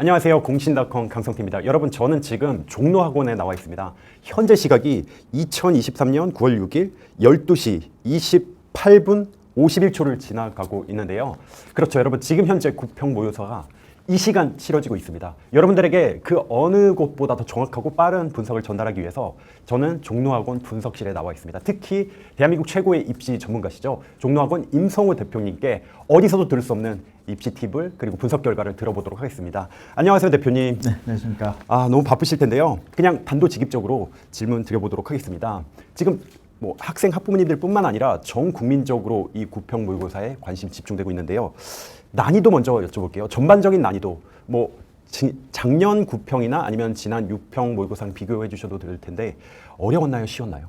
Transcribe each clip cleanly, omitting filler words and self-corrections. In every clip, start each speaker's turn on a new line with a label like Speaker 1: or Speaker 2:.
Speaker 1: 안녕하세요. 공신닷컴 강성태입니다. 여러분, 저는 지금 종로학원에 나와 있습니다. 현재 시각이 2023년 9월 6일 12시 28분 51초를 지나가고 있는데요. 그렇죠. 여러분, 지금 현재 구평 모의고사가 이 시간 치러지고 있습니다. 여러분들에게 그 어느 곳보다 더 정확하고 빠른 분석을 전달하기 위해서 저는 종로학원 분석실에 나와 있습니다. 특히 대한민국 최고의 입시 전문가시죠. 종로학원 임성우 대표님께 어디서도 들을 수 없는 입시 팁을 그리고 분석 결과를 들어보도록 하겠습니다. 안녕하세요, 대표님.
Speaker 2: 네, 안녕하십니까.
Speaker 1: 너무 바쁘실 텐데요. 그냥 단도직입적으로 질문 드려보도록 하겠습니다. 지금 학생 학부모님들뿐만 아니라 전 국민적으로 이 구평 모의고사에 관심 집중되고 있는데요. 난이도 먼저 여쭤볼게요. 전반적인 난이도, 작년 9평이나 아니면 지난 6평 모의고사랑 비교해 주셔도 될 텐데 어려웠나요, 쉬웠나요?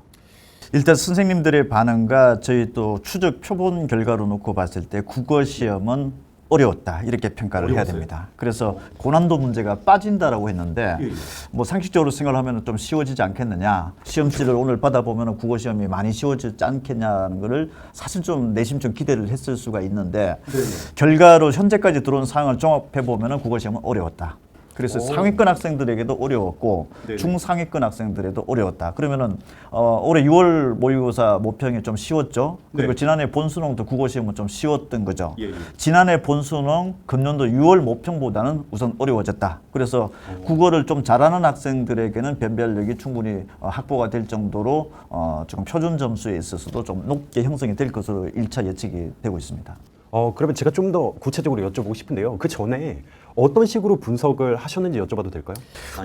Speaker 2: 일단 선생님들의 반응과 저희 또 추적 표본 결과로 놓고 봤을 때 국어 시험은 어려웠다 이렇게 평가를
Speaker 1: 어려웠어요?
Speaker 2: 해야 됩니다. 그래서 고난도 문제가 빠진다라고 했는데 상식적으로 생각을 하면 좀 쉬워지지 않겠느냐. 시험지를 오늘 받아보면 국어 시험이 많이 쉬워지지 않겠냐는 거를 사실 좀 내심 좀 기대를 했을 수가 있는데 결과로 현재까지 들어온 상황을 종합해 보면 국어 시험은 어려웠다. 그래서 상위권 학생들에게도 어려웠고 중상위권 학생들에도 어려웠다. 그러면은 올해 6월 모의고사 모평이 좀 쉬웠죠. 그리고 지난해 본수능도 국어 시험은 좀 쉬웠던 거죠. 지난해 본수능 금년도 6월 모평보다는 우선 어려워졌다. 그래서 국어를 좀 잘하는 학생들에게는 변별력이 충분히 확보가 될 정도로 조금 표준 점수에 있어서도 좀 높게 형성이 될 것으로 1차 예측이 되고 있습니다.
Speaker 1: 그러면 제가 좀 더 구체적으로 여쭤보고 싶은데요. 그 전에 어떤 식으로 분석을 하셨는지 여쭤봐도 될까요?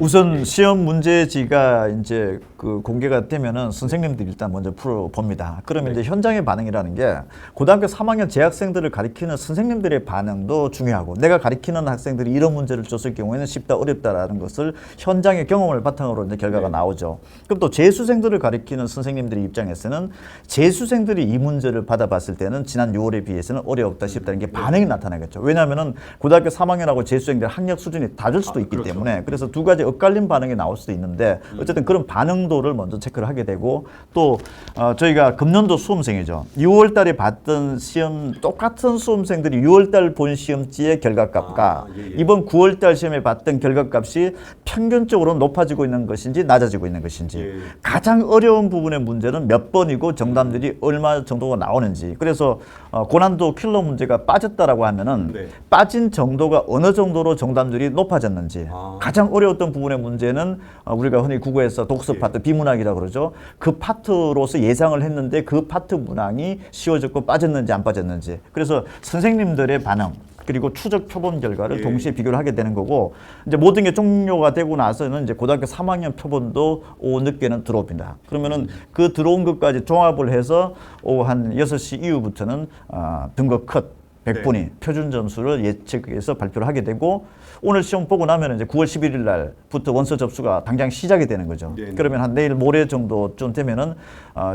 Speaker 2: 우선 시험 문제지가 이제 그 공개가 되면은 선생님들이 일단 먼저 풀어봅니다. 그러면 이제 현장의 반응이라는 게 고등학교 3학년 재학생들을 가리키는 선생님들의 반응도 중요하고 내가 가리키는 학생들이 이런 문제를 줬을 경우에는 쉽다 어렵다라는 것을 현장의 경험을 바탕으로 이제 결과가 나오죠. 그럼 또 재수생들을 가리키는 선생님들의 입장에서는 재수생들이 이 문제를 받아봤을 때는 지난 6월에 비해서는 어렵다 싶다는 게 반응이 나타나겠죠. 왜냐하면은 고등학교 3학년하고 재수생들 학력 수준이 다를 수도 있기 때문에 그래서 두 가지 엇갈린 반응이 나올 수도 있는데 어쨌든 그런 반응도를 먼저 체크를 하게 되고 또 저희가 금년도 수험생이죠. 6월 달에 봤던 시험 똑같은 수험생들이 6월 달 본 시험지의 결과값과 이번 9월 달 시험에 봤던 결과값이 평균적으로 높아지고 있는 것인지 낮아지고 있는 것인지 가장 어려운 부분의 문제는 몇 번이고 정답률이 얼마 정도가 나오는지 그래서 고난도 킬러 문제가 빠졌다라고 하면은 빠진 정도가 어느 정도로 정답률이 높아졌는지 가장 어려웠던 부분의 문제는 우리가 흔히 국어에서 독서 파트 비문항이라고 그러죠. 그 파트로서 예상을 했는데 그 파트 문항이 쉬워졌고 빠졌는지 안 빠졌는지 그래서 선생님들의 반응 그리고 추적 표본 결과를 동시에 비교를 하게 되는 거고 이제 모든 게 종료가 되고 나서는 이제 고등학교 3학년 표본도 오후 늦게는 들어옵니다. 그러면은 그 들어온 것까지 종합을 해서 오후 한 6시 이후부터는 등급 컷 100분위 표준 점수를 예측해서 발표를 하게 되고 오늘 시험 보고 나면 이제 9월 11일 날부터 원서 접수가 당장 시작이 되는 거죠. 그러면 한 내일 모레 정도쯤 되면은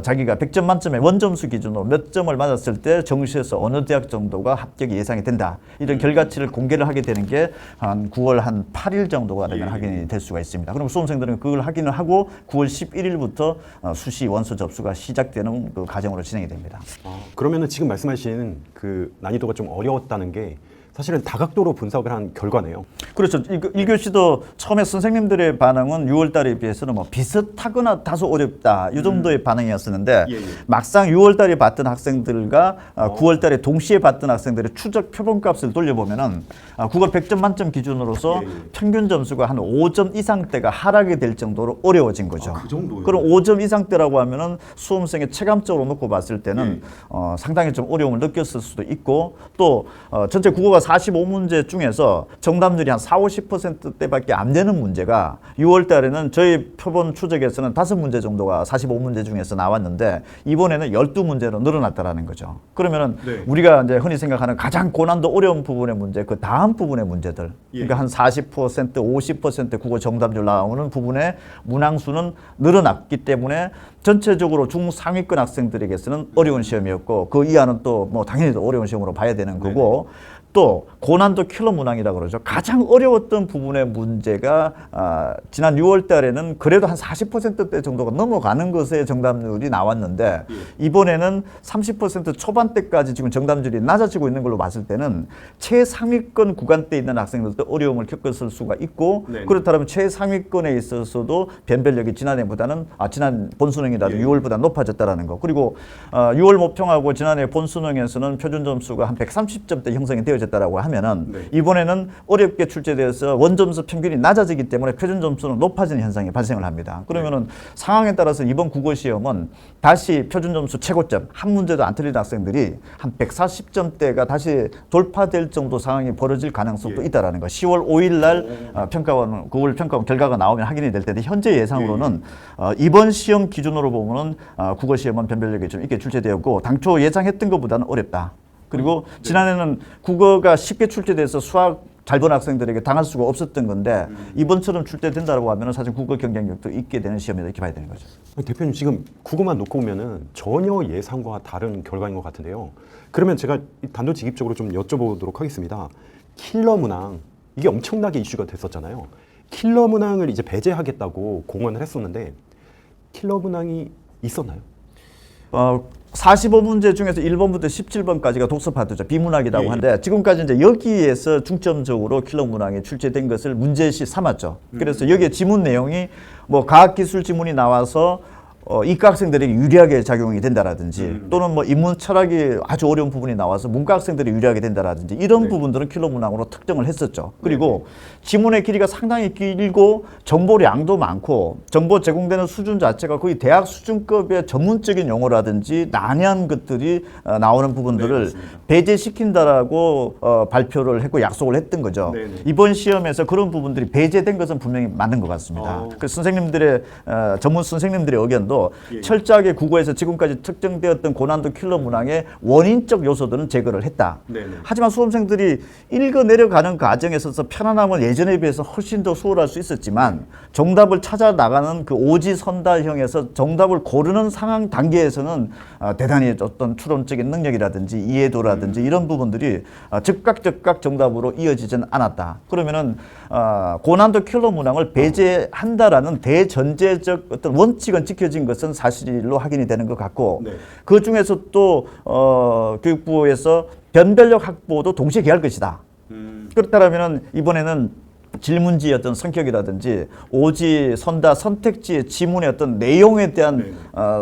Speaker 2: 자기가 100점 만점에 원점수 기준으로 몇 점을 맞았을 때 정시에서 어느 대학 정도가 합격이 예상이 된다. 이런 결과치를 공개를 하게 되는 게 한 9월 한 8일 정도가 되면 확인이 될 수가 있습니다. 그럼 수험생들은 그걸 확인을 하고 9월 11일부터 수시 원서 접수가 시작되는 그 과정으로 진행이 됩니다.
Speaker 1: 그러면은 지금 말씀하신 그 난이도가 좀 어려웠다는 게 사실은 다각도로 분석을 한 결과네요.
Speaker 2: 그렇죠. 1교시도 처음에 선생님들의 반응은 6월 달에 비해서는 뭐 비슷하거나 다소 어렵다 이 정도의 반응이었었는데 막상 6월 달에 봤던 학생들과 9월 달에 동시에 봤던 학생들의 추적 표본값을 돌려보면은 국어 100점 만점 기준으로서 평균 점수가 한 5점 이상대가 하락이 될 정도로 어려워진 거죠.
Speaker 1: 그 정도요?
Speaker 2: 그럼 5점 이상대라고 하면은 수험생의 체감적으로 놓고 봤을 때는 상당히 좀 어려움을 느꼈을 수도 있고 또 전체 국어가 45문제 중에서 정답률이 한 40~50%대밖에 안 되는 문제가 6월 달에는 저희 표본 추적에서는 5문제 정도가 45문제 중에서 나왔는데 이번에는 12문제로 늘어났다라는 거죠. 그러면은 우리가 이제 흔히 생각하는 가장 고난도 어려운 부분의 문제, 그 다음 부분의 문제들, 그러니까 한 40%, 50% 국어 정답률 나오는 부분의 문항수는 늘어났기 때문에 전체적으로 중상위권 학생들에게서는 어려운 시험이었고 그 이하는 또 뭐 당연히 어려운 시험으로 봐야 되는 거고 또 고난도 킬러 문항이라고 그러죠. 가장 어려웠던 부분의 문제가 지난 6월 달에는 그래도 한 40%대 정도가 넘어가는 것에 정답률이 나왔는데 이번에는 30% 초반대까지 지금 정답률이 낮아지고 있는 걸로 봤을 때는 최상위권 구간대에 있는 학생들도 어려움을 겪었을 수가 있고
Speaker 1: 네네.
Speaker 2: 그렇다면 최상위권에 있어서도 변별력이 지난해보다는 지난 본수능이라도 6월보다 높아졌다라는 거. 그리고 6월 모평하고 지난해 본수능에서는 표준 점수가 한 130점대 형성이 되어졌다라고 하면은
Speaker 1: 네.
Speaker 2: 이번에는 어렵게 출제되어서 원점수 평균이 낮아지기 때문에 표준 점수는 높아지는 현상이 발생을 합니다. 그러면은 상황에 따라서 이번 국어 시험은 다시 표준 점수 최고점 한 문제도 안 틀린 학생들이 한 140점대가 다시 돌파될 정도 상황이 벌어질 가능성도 있다라는 거. 10월 5일 날 평가원 9월 평가원 결과가 나오면 확인이 될 텐데 현재 예상으로는 이번 시험 기준으로 보면은 국어 시험은 변별력이 좀 있게 출제되었고 당초 예상했던 것보다는 어렵다. 그리고 지난해는 국어가 쉽게 출제돼서 수학 잘 본 학생들에게 당할 수가 없었던 건데 이번처럼 출제된다고 하면 사실 국어 경쟁력도 있게 되는 시험이다 이렇게 봐야 되는 거죠.
Speaker 1: 대표님 지금 국어만 놓고 보면은 전혀 예상과 다른 결과인 것 같은데요. 그러면 제가 단도직입적으로 좀 여쭤보도록 하겠습니다. 킬러 문항 이게 엄청나게 이슈가 됐었잖아요. 킬러 문항을 이제 배제하겠다고 공언을 했었는데 킬러 문항이 있었나요?
Speaker 2: 45문제 중에서 1번부터 17번까지가 독서 파트죠. 비문학이라고 하는데 지금까지 이제 여기에서 중점적으로 킬러 문항이 출제된 것을 문제시 삼았죠. 그래서 여기에 지문 내용이 뭐 과학기술 지문이 나와서 이과 학생들에게 유리하게 작용이 된다라든지 또는 뭐 인문 철학이 아주 어려운 부분이 나와서 문과 학생들이 유리하게 된다라든지 이런 부분들은 킬러 문항으로 특정을 했었죠. 그리고 지문의 길이가 상당히 길고 정보량도 많고 정보 제공되는 수준 자체가 거의 대학 수준급의 전문적인 용어라든지 난해한 것들이 나오는 부분들을 배제시킨다라고 발표를 했고 약속을 했던 거죠. 이번 시험에서 그런 부분들이 배제된 것은 분명히 맞는 것 같습니다. 그 선생님들의 전문 선생님들의 의견도 철저하게 국어에서 지금까지 특정되었던 고난도 킬러 문항의 원인적 요소들은 제거를 했다. 하지만 수험생들이 읽어 내려가는 과정에 있어서 편안함은 예전에 비해서 훨씬 더 수월할 수 있었지만 정답을 찾아 나가는 그 오지선다형에서 정답을 고르는 상황 단계에서는 대단히 어떤 추론적인 능력이라든지 이해도라든지 이런 부분들이 즉각 정답으로 이어지지는 않았다. 그러면은 고난도 킬러 문항을 배제한다라는 대전제적 어떤 원칙은 지켜진 것은 사실로 확인이 되는 것 같고 그 중에서 또 교육부에서 변별력 확보도 동시에 기할 것이다. 그렇다면 이번에는 질문지의 어떤 성격이라든지 오지, 선다, 선택지의 지문의 어떤 내용에 대한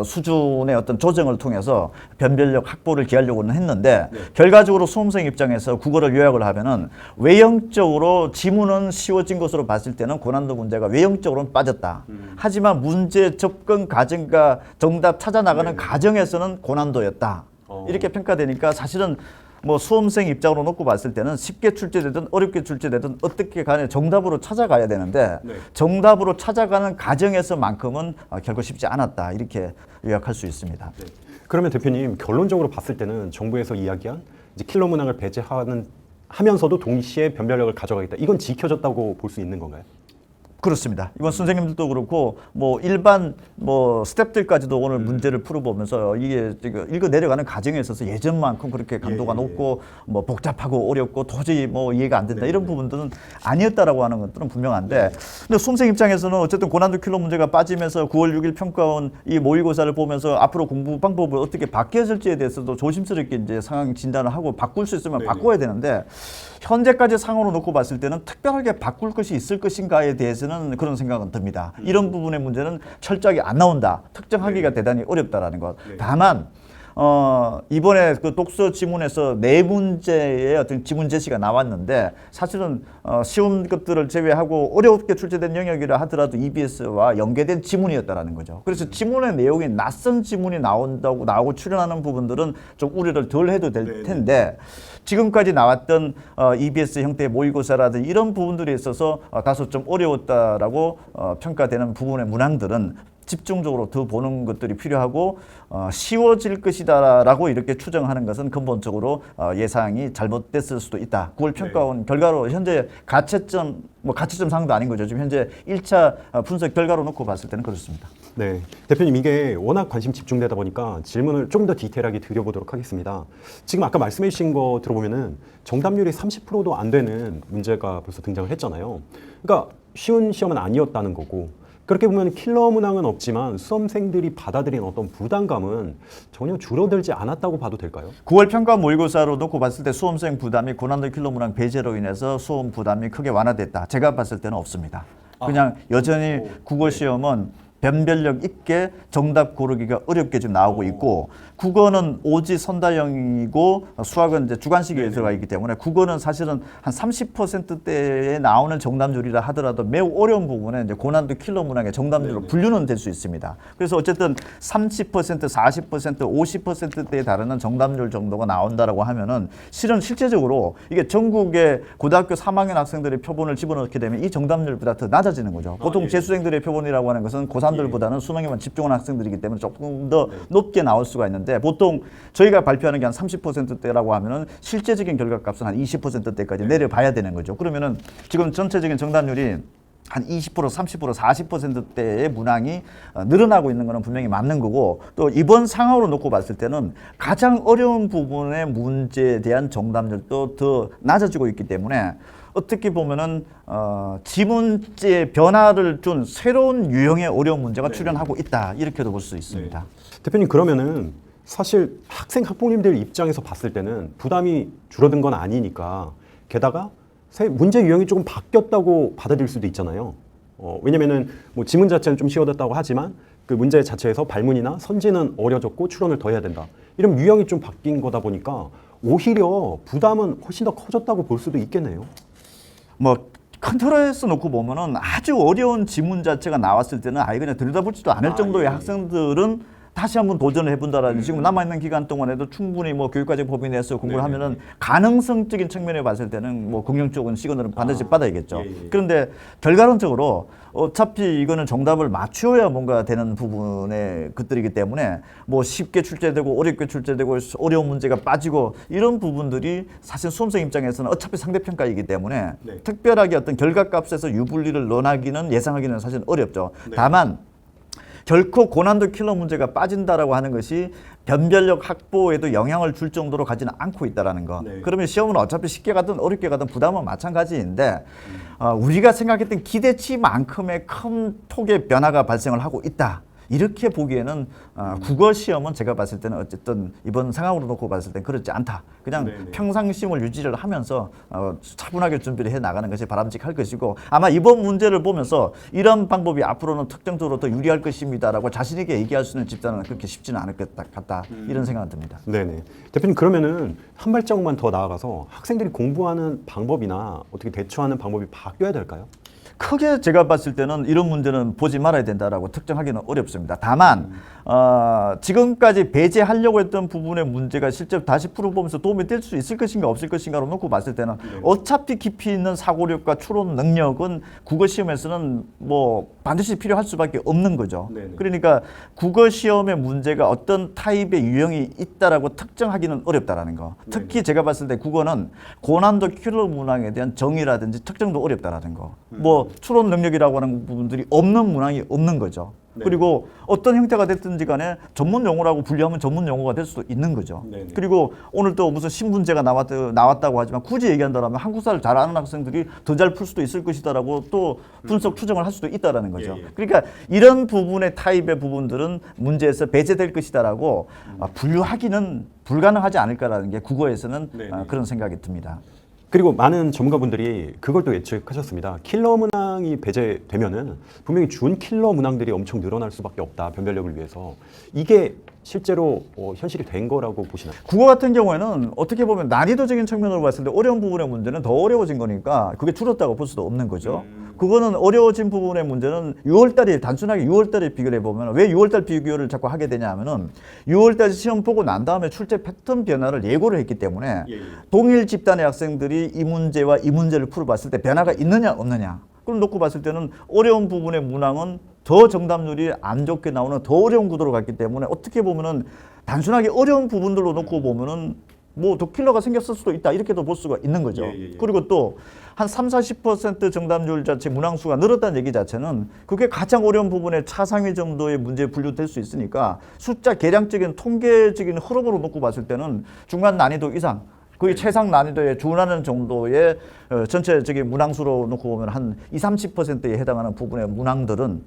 Speaker 2: 수준의 어떤 조정을 통해서 변별력 확보를 기하려고는 했는데 결과적으로 수험생 입장에서 국어를 요약을 하면은 외형적으로 지문은 쉬워진 것으로 봤을 때는 고난도 문제가 외형적으로는 빠졌다. 하지만 문제 접근 과정과 정답 찾아 나가는 과정에서는 고난도였다. 이렇게 평가되니까 사실은 뭐 수험생 입장으로 놓고 봤을 때는 쉽게 출제되든 어렵게 출제되든 어떻게 간에 정답으로 찾아가야 되는데 정답으로 찾아가는 과정에서만큼은 결코 쉽지 않았다 이렇게 요약할 수 있습니다.
Speaker 1: 그러면 대표님 결론적으로 봤을 때는 정부에서 이야기한 이제 킬러 문항을 배제하면서도 동시에 변별력을 가져가겠다. 이건 지켜졌다고 볼 수 있는 건가요?
Speaker 2: 그렇습니다. 이번 선생님들도 그렇고 뭐 일반 뭐 스태프들까지도 오늘 문제를 풀어보면서 이게 읽어 내려가는 과정에 있어서 예전만큼 그렇게 강도가 높고 뭐 복잡하고 어렵고 도저히 뭐 이해가 안 된다 이런 부분들은 아니었다라고 하는 것들은 분명한데 근데 수험생 입장에서는 어쨌든 고난도 킬러 문제가 빠지면서 9월 6일 평가원 이 모의고사를 보면서 앞으로 공부 방법을 어떻게 바뀌어질지에 대해서도 조심스럽게 이제 상황 진단을 하고 바꿀 수 있으면 바꿔야 되는데 현재까지 상황으로 놓고 봤을 때는 특별하게 바꿀 것이 있을 것인가에 대해서는 그런 생각은 듭니다. 이런 부분의 문제는 철저하게 안 나온다. 특정하기가 대단히 어렵다라는 것. 다만 이번에 그 독서 지문에서 네 문제의 어떤 지문 제시가 나왔는데 사실은 쉬운 것들을 제외하고 어렵게 출제된 영역이라 하더라도 EBS와 연계된 지문이었다라는 거죠. 그래서 지문의 내용이 낯선 지문이 나오고 출연하는 부분들은 좀 우려를 덜 해도 될 텐데 지금까지 나왔던 EBS 형태의 모의고사라든지 이런 부분들에 있어서 다소 좀 어려웠다라고 평가되는 부분의 문항들은 집중적으로 더 보는 것들이 필요하고 쉬워질 것이다라고 이렇게 추정하는 것은 근본적으로 예상이 잘못됐을 수도 있다. 9월 평가원 결과로 현재 가채점 가채점 상도 아닌 거죠. 지금 현재 1차 분석 결과로 놓고 봤을 때는 그렇습니다.
Speaker 1: 네, 대표님 이게 워낙 관심 집중되다 보니까 질문을 좀 더 디테일하게 드려보도록 하겠습니다. 지금 아까 말씀해 주신 거 들어보면은 정답률이 30%도 안 되는 문제가 벌써 등장을 했잖아요. 그러니까 쉬운 시험은 아니었다는 거고 그렇게 보면 킬러 문항은 없지만 수험생들이 받아들인 어떤 부담감은 전혀 줄어들지 않았다고 봐도 될까요?
Speaker 2: 9월 평가 모의고사로 놓고 봤을 때 수험생 부담이 고난도 킬러 문항 배제로 인해서 수험 부담이 크게 완화됐다. 제가 봤을 때는 없습니다. 그냥 여전히 국어 시험은 변별력 있게 정답 고르기가 어렵게 지금 나오고 있고 국어는 오지 선다형이고 수학은 이제 주관식에 들어가 있기 때문에 국어는 사실은 한 30%대에 나오는 정답률이라 하더라도 매우 어려운 부분에 이제 고난도 킬러 문항의 정답률로 분류는 될 수 있습니다. 그래서 어쨌든 30%, 40%, 50%대에 달하는 정답률 정도가 나온다라고 하면은 실제적으로 이게 전국의 고등학교 3학년 학생들의 표본을 집어넣게 되면 이 정답률보다 더 낮아지는 거죠. 보통 재수생들의 표본이라고 하는 것은 고3들보다는 수능에만 집중한 학생들이기 때문에 조금 더 높게 나올 수가 있는데 보통 저희가 발표하는 게 한 30%대라고 하면은 실제적인 결과값은 한 20%대까지 내려봐야 되는 거죠. 그러면은 지금 전체적인 정답률이 한 20%, 30%, 40%대의 문항이 늘어나고 있는 것은 분명히 맞는 거고 또 이번 상황으로 놓고 봤을 때는 가장 어려운 부분의 문제에 대한 정답률도 더 낮아지고 있기 때문에 어떻게 보면은 지문제 변화를 준 새로운 유형의 어려운 문제가 출현하고 있다 이렇게도 볼 수 있습니다.
Speaker 1: 대표님 그러면은 사실 학생 학부모님들 입장에서 봤을 때는 부담이 줄어든 건 아니니까 게다가 문제 유형이 조금 바뀌었다고 받아들일 수도 있잖아요. 왜냐면은 뭐 지문 자체는 좀 쉬워졌다고 하지만 그 문제 자체에서 발문이나 선지는 어려졌고 추론을 더 해야 된다. 이런 유형이 좀 바뀐 거다 보니까 오히려 부담은 훨씬 더 커졌다고 볼 수도 있겠네요.
Speaker 2: 큰 틀에서 놓고 보면은 아주 어려운 지문 자체가 나왔을 때는 아예 그냥 들여다보지도 않을 정도의 학생들은 다시 한번 도전을 해본다라는 지금 남아있는 기간 동안에도 충분히 교육과정 법에 대해서 공부를 하면은 가능성적인 측면에 봤을 때는 긍정적인 시그널은 반드시 받아야겠죠. 그런데 결과론적으로 어차피 이거는 정답을 맞추어야 뭔가 되는 부분의 것들이기 때문에 쉽게 출제되고 어렵게 출제되고 어려운 문제가 빠지고 이런 부분들이 사실 수험생 입장에서는 어차피 상대평가이기 때문에 특별하게 어떤 결과값에서 유불리를 논하기는 예상하기는 사실 어렵죠. 다만 결코 고난도 킬러 문제가 빠진다라고 하는 것이 변별력 확보에도 영향을 줄 정도로 가지는 않고 있다라는 거. 그러면 시험은 어차피 쉽게 가든 어렵게 가든 부담은 마찬가지인데 우리가 생각했던 기대치만큼의 큰 폭의 변화가 발생을 하고 있다. 이렇게 보기에는 국어 시험은 제가 봤을 때는 어쨌든 이번 상황으로 놓고 봤을 때 그렇지 않다. 그냥 평상시험을 유지를 하면서 차분하게 준비를 해 나가는 것이 바람직할 것이고 아마 이번 문제를 보면서 이런 방법이 앞으로는 특정적으로 더 유리할 것입니다라고 자신 있게 얘기할 수 있는 집단은 그렇게 쉽지는 않을 것 같다. 이런 생각은 듭니다.
Speaker 1: 네네. 대표님 그러면은 한 발자국만 더 나아가서 학생들이 공부하는 방법이나 어떻게 대처하는 방법이 바뀌어야 될까요?
Speaker 2: 크게 제가 봤을 때는 이런 문제는 보지 말아야 된다라고 특정하기는 어렵습니다. 다만 지금까지 배제하려고 했던 부분의 문제가 실제 다시 풀어보면서 도움이 될 수 있을 것인가 없을 것인가로 놓고 봤을 때는 어차피 깊이 있는 사고력과 추론 능력은 국어 시험에서는 반드시 필요할 수밖에 없는 거죠. 그러니까 국어 시험의 문제가 어떤 타입의 유형이 있다라고 특정하기는 어렵다라는 거. 특히 제가 봤을 때 국어는 고난도 킬러 문항에 대한 정의라든지 특정도 어렵다라는 거. 추론 능력이라고 하는 부분들이 없는 문항이 없는 거죠. 그리고 어떤 형태가 됐든지 간에 전문 용어라고 분류하면 전문 용어가 될 수도 있는 거죠. 그리고 오늘 또 무슨 신문제가 나왔다고 하지만 굳이 얘기한다면 한국사를 잘 아는 학생들이 더 잘 풀 수도 있을 것이다라고 또 분석 추정을 할 수도 있다라는 거죠. 그러니까 이런 부분의 타입의 부분들은 문제에서 배제될 것이다라고 분류하기는 불가능하지 않을까라는 게 국어에서는 그런 생각이 듭니다.
Speaker 1: 그리고 많은 전문가분들이 그걸 또 예측하셨습니다. 킬러 문항이 배제되면은 분명히 준 킬러 문항들이 엄청 늘어날 수밖에 없다. 변별력을 위해서. 이게 실제로 현실이 된 거라고 보시나요?
Speaker 2: 국어 같은 경우에는 어떻게 보면 난이도적인 측면으로 봤을 때 어려운 부분의 문제는 더 어려워진 거니까 그게 줄었다고 볼 수도 없는 거죠. 그거는 어려워진 부분의 문제는 6월달에 단순하게 6월달에 비교를 해보면 왜 6월달 비교를 자꾸 하게 되냐 하면은 6월달 시험 보고 난 다음에 출제 패턴 변화를 예고를 했기 때문에 동일 집단의 학생들이 이 문제와 이 문제를 풀어봤을 때 변화가 있느냐 없느냐 그럼 놓고 봤을 때는 어려운 부분의 문항은 더 정답률이 안 좋게 나오는 더 어려운 구도로 갔기 때문에 어떻게 보면은 단순하게 어려운 부분들로 놓고 보면은 뭐 더 킬러가 생겼을 수도 있다 이렇게도 볼 수가 있는 거죠. 그리고 또 한 30-40% 정답률 자체 문항수가 늘었다는 얘기 자체는 그게 가장 어려운 부분에 차상위 정도의 문제에 분류될 수 있으니까 숫자 계량적인 통계적인 흐름으로 놓고 봤을 때는 중간 난이도 이상 거의 최상 난이도에 준하는 정도의 전체적인 문항수로 놓고 보면 한 20-30%에 해당하는 부분의 문항들은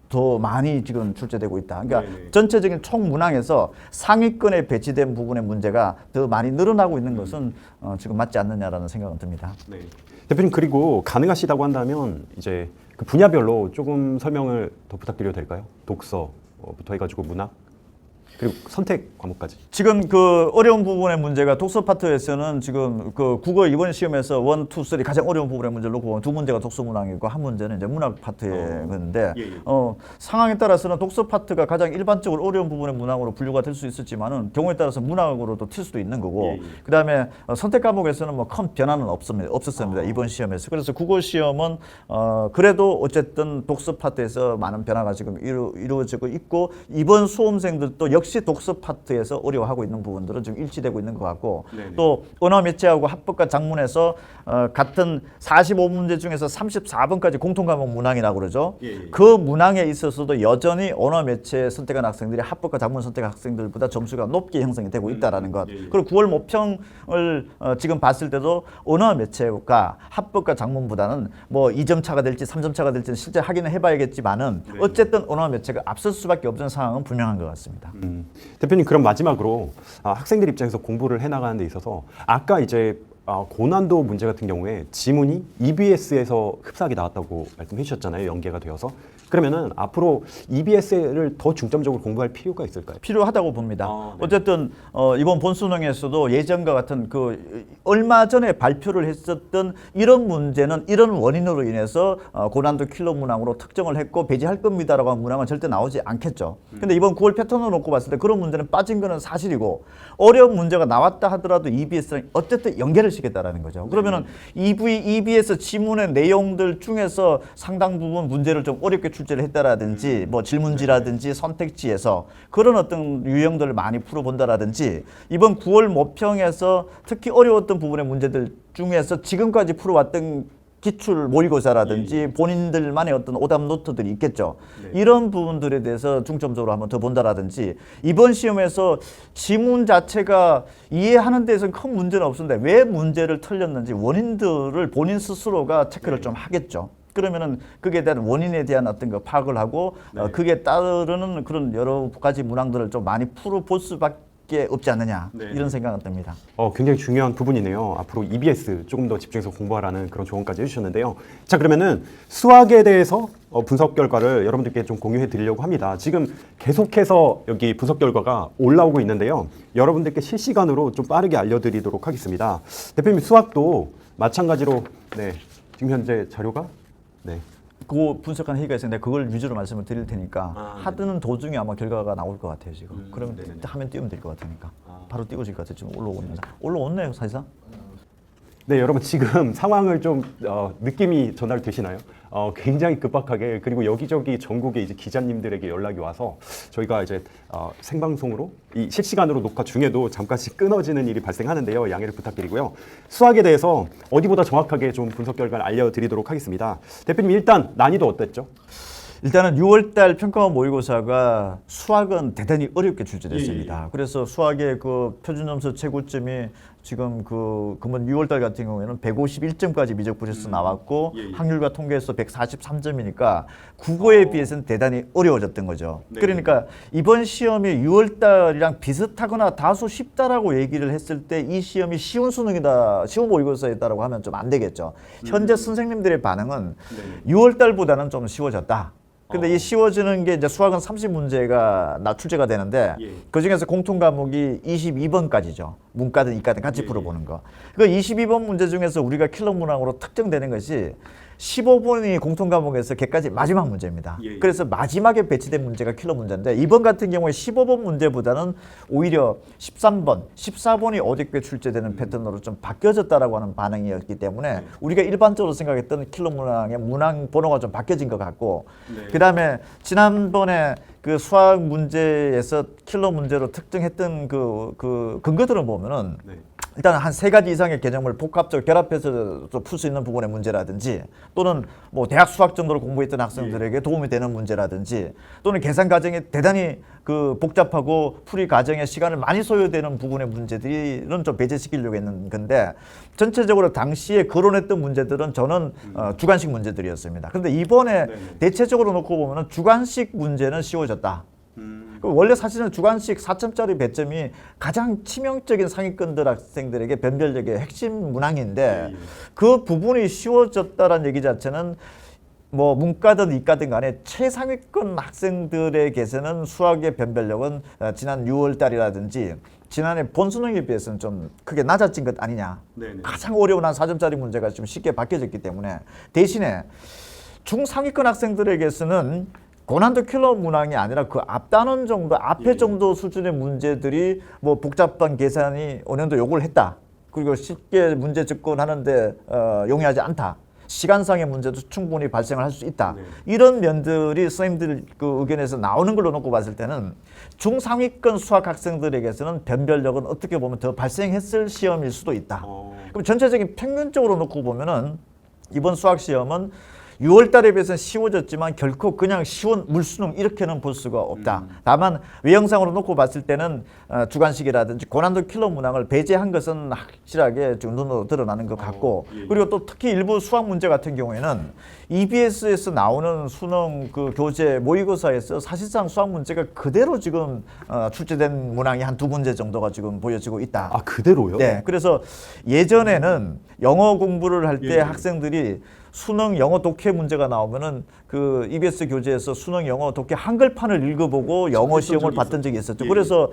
Speaker 2: 더 많이 지금 출제되고 있다. 그러니까
Speaker 1: 네네.
Speaker 2: 전체적인 총 문항에서 상위권에 배치된 부분의 문제가 더 많이 늘어나고 있는 것은 지금 맞지 않느냐라는 생각은 듭니다.
Speaker 1: 네. 대표님 그리고 가능하시다고 한다면 이제 그 분야별로 조금 설명을 더 부탁드려도 될까요? 독서부터 해가지고 문학 그리고 선택 과목까지.
Speaker 2: 지금 그 어려운 부분의 문제가 독서 파트에서는 지금 그 국어 이번 시험에서 1, 2, 3 가장 어려운 부분의 문제를 놓고 보면 두 문제가 독서 문항이고 한 문제는 이제 문학 파트의 건데 상황에 따라서는 독서 파트가 가장 일반적으로 어려운 부분의 문항으로 분류가 될 수 있었지만은 경우에 따라서 문학으로도 튈 수도 있는 거고 그다음에 선택 과목에서는 뭐 큰 변화는 없었습니다. 이번 시험에서. 그래서 국어 시험은 그래도 어쨌든 독서 파트에서 많은 변화가 지금 이루어지고 있고 이번 수험생들도 역시 독서 파트에서 어려워하고 있는 부분들은 지금 일치되고 있는 것 같고 또 언어 매체하고 합법과 작문에서 같은 45문제 중에서 34번까지 공통 과목 문항이라고 그러죠. 그 문항에 있어서도 여전히 언어 매체 선택한 학생들이 합법과 작문 선택한 학생들보다 점수가 높게 형성이 되고 있다라는 것. 그리고 9월 모평을 지금 봤을 때도 언어 매체가 합법과 작문보다는 뭐 2점 차가 될지 3점 차가 될지는 실제 확인을 해봐야겠지만은 어쨌든 언어 매체가 앞설 수밖에 없는 상황은 분명한 것 같습니다.
Speaker 1: 대표님 그럼 마지막으로 학생들 입장에서 공부를 해나가는 데 있어서 아까 이제 고난도 문제 같은 경우에 지문이 EBS에서 흡사하게 나왔다고 말씀해 주셨잖아요. 연계가 되어서. 그러면은 앞으로 EBS를 더 중점적으로 공부할 필요가 있을까요?
Speaker 2: 필요하다고 봅니다.
Speaker 1: 네.
Speaker 2: 어쨌든 이번 본수능에서도 예전과 같은 그 얼마 전에 발표를 했었던 이런 문제는 이런 원인으로 인해서 고난도 킬러 문항으로 특정을 했고 배제할 겁니다라고 한 문항은 절대 나오지 않겠죠. 근데 이번 9월 패턴을 놓고 봤을 때 그런 문제는 빠진 거는 사실이고 어려운 문제가 나왔다 하더라도 EBS랑 어쨌든 연계를 시켰다라는 거죠. 그러면은 EBS 지문의 내용들 중에서 상당 부분 문제를 좀 어렵게 출제를 했다라든지 뭐 질문지라든지 선택지에서 그런 어떤 유형들을 많이 풀어본다라든지 이번 9월 모평에서 특히 어려웠던 부분의 문제들 중에서 지금까지 풀어왔던 기출 모의고사라든지 본인들만의 어떤 오답 노트들이 있겠죠. 이런 부분들에 대해서 중점적으로 한번 더 본다라든지 이번 시험에서 지문 자체가 이해하는 데에서는 큰 문제는 없었는데 왜 문제를 틀렸는지 원인들을 본인 스스로가 체크를 좀 하겠죠. 그러면은 그에 대한 원인에 대한 어떤 거 파악을 하고 그게 따르는 그런 여러 가지 문항들을 좀 많이 풀어볼 수밖에 없지 않느냐 이런 생각은 듭니다.
Speaker 1: 굉장히 중요한 부분이네요. 앞으로 EBS 조금 더 집중해서 공부하라는 그런 조언까지 해주셨는데요. 자 그러면은 수학에 대해서 분석 결과를 여러분들께 좀 공유해 드리려고 합니다. 지금 계속해서 여기 분석 결과가 올라오고 있는데요. 여러분들께 실시간으로 좀 빠르게 알려드리도록 하겠습니다. 대표님 수학도 마찬가지로 지금 현재 자료가
Speaker 2: 그 분석한 회의가 있었는데 그걸 위주로 말씀을 드릴 테니까 하드는 도중에 아마 결과가 나올 것 같아요 지금. 그러면 화면 띄우면 될 것 같으니까 바로 띄워질 것 같아요. 지금 올라오네요 사실상.
Speaker 1: 네, 여러분 지금 상황을 좀 느낌이 전달되시나요? 굉장히 급박하게 그리고 여기저기 전국에 이제 기자님들에게 연락이 와서 저희가 이제 생방송으로 이 실시간으로 녹화 중에도 잠깐씩 끊어지는 일이 발생하는데요. 양해를 부탁드리고요. 수학에 대해서 어디보다 정확하게 좀 분석 결과를 알려드리도록 하겠습니다. 대표님 일단 난이도 어땠죠?
Speaker 2: 일단은 6월달 평가원 모의고사가 수학은 대단히 어렵게 출제됐습니다. 그래서 수학의 그 표준점수 최고점이 지금 그 금번 6월달 같은 경우에는 151점까지 미적 불에서 나왔고 확률과 통계에서 143점이니까 국어에 비해서는 대단히 어려워졌던 거죠. 그러니까 이번 시험이 6월달이랑 비슷하거나 다소 쉽다라고 얘기를 했을 때 이 시험이 쉬운 수능이다, 쉬운 모의고사였다라고 하면 좀 안 되겠죠. 현재 선생님들의 반응은 6월달보다는 좀 쉬워졌다. 근데 이 쉬워지는 게 이제 수학은 30문제가 출제가 되는데 그 중에서 공통 과목이 22번까지죠. 문과든 이과든 같이 풀어보는 거. 그 22번 문제 중에서 우리가 킬러 문항으로 특정되는 것이 15번이 공통 과목에서 걔까지 마지막 문제입니다. 그래서 마지막에 배치된 문제가 킬러 문제인데 이번 같은 경우에 15번 문제보다는 오히려 13번, 14번이 어저께 출제되는 패턴으로 좀 바뀌어졌다라고 하는 반응이었기 때문에 우리가 일반적으로 생각했던 킬러 문항의 문항 번호가 좀 바뀌어진 것 같고 그다음에 지난번에 그 수학 문제에서 킬러 문제로 특정했던 그 근거들을 보면은 일단 한 3가지 이상의 개념을 복합적으로 결합해서 풀 수 있는 부분의 문제라든지 또는 뭐 대학 수학 정도로 공부했던 학생들에게 도움이 되는 문제라든지 또는 계산 과정이 대단히 그 복잡하고 풀이 과정에 시간을 많이 소요되는 부분의 문제들은 좀 배제시키려고 했는 건데 전체적으로 당시에 거론했던 문제들은 저는 주관식 문제들이었습니다. 그런데 이번에 대체적으로 놓고 보면은 주관식 문제는 쉬워졌다. 원래 사실은 주관식 4점짜리 배점이 가장 치명적인 상위권들 학생들에게 변별력의 핵심 문항인데 그 부분이 쉬워졌다라는 얘기 자체는 뭐 문과든 이과든 간에 최상위권 학생들에게서는 수학의 변별력은 지난 6월 달이라든지 지난해 본수능에 비해서는 좀 크게 낮아진 것 아니냐. 가장 어려운 한 4점짜리 문제가 좀 쉽게 바뀌어졌기 때문에 대신에 중상위권 학생들에게서는 고난도 킬러 문항이 아니라 그 앞단원 정도, 앞에 정도 수준의 문제들이 뭐 복잡한 계산이 어느 정도 요구를 했다. 그리고 쉽게 문제 접근하는데 용이하지 않다. 시간상의 문제도 충분히 발생을 할 수 있다. 이런 면들이 선생님들 그 의견에서 나오는 걸로 놓고 봤을 때는 중상위권 수학 학생들에게서는 변별력은 어떻게 보면 더 발생했을 시험일 수도 있다. 그럼 전체적인 평균적으로 놓고 보면은 이번 수학 시험은 6월 달에 비해서는 쉬워졌지만 결코 그냥 쉬운 물수능 이렇게는 볼 수가 없다. 다만 외형상으로 놓고 봤을 때는 주관식이라든지 고난도 킬러 문항을 배제한 것은 확실하게 좀 눈으로 드러나는 것 같고 그리고 또 특히 일부 수학 문제 같은 경우에는 EBS에서 나오는 수능 그 교재 모의고사에서 사실상 수학 문제가 그대로 지금 출제된 문항이 한 2문제 정도가 지금 보여지고 있다.
Speaker 1: 아, 그대로요?
Speaker 2: 네. 그래서 예전에는 영어 공부를 할 때 학생들이 수능 영어 독해 문제가 나오면은 그 EBS 교재에서 수능 영어 독해 한글판을 읽어보고 영어 시험을 봤던 적이 있었죠. 그래서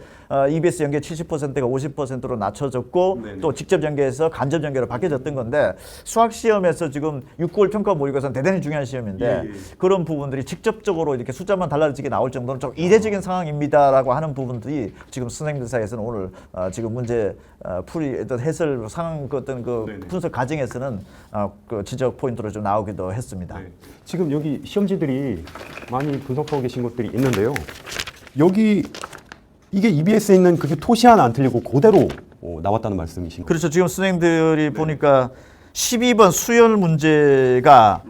Speaker 2: EBS 연계 70%가 50%로 낮춰졌고 또 직접 연계에서 간접 연계로 바뀌어졌던 건데 수학 시험에서 지금 6, 9월 평가 모의고사는 대단히 중요한 시험인데 그런 부분들이 직접적으로 이렇게 숫자만 달라지게 나올 정도는 좀 이례적인 상황입니다라고 하는 부분들이 지금 선생님들 사이에서는 오늘 지금 문제 풀이 어떤 해설 상황 어떤 그 분석 과정에서는 그 지적 포인트로 좀 나오기도 했습니다.
Speaker 1: 지금 여기 시험지들이 많이 분석하고 계신 것들이 있는데요. 여기 이게 EBS에 있는 그게 토시 하나 안 틀리고 그대로 나왔다는 말씀이신 거죠?
Speaker 2: 그렇죠. 지금 선생님들이 보니까 12번 수열 문제가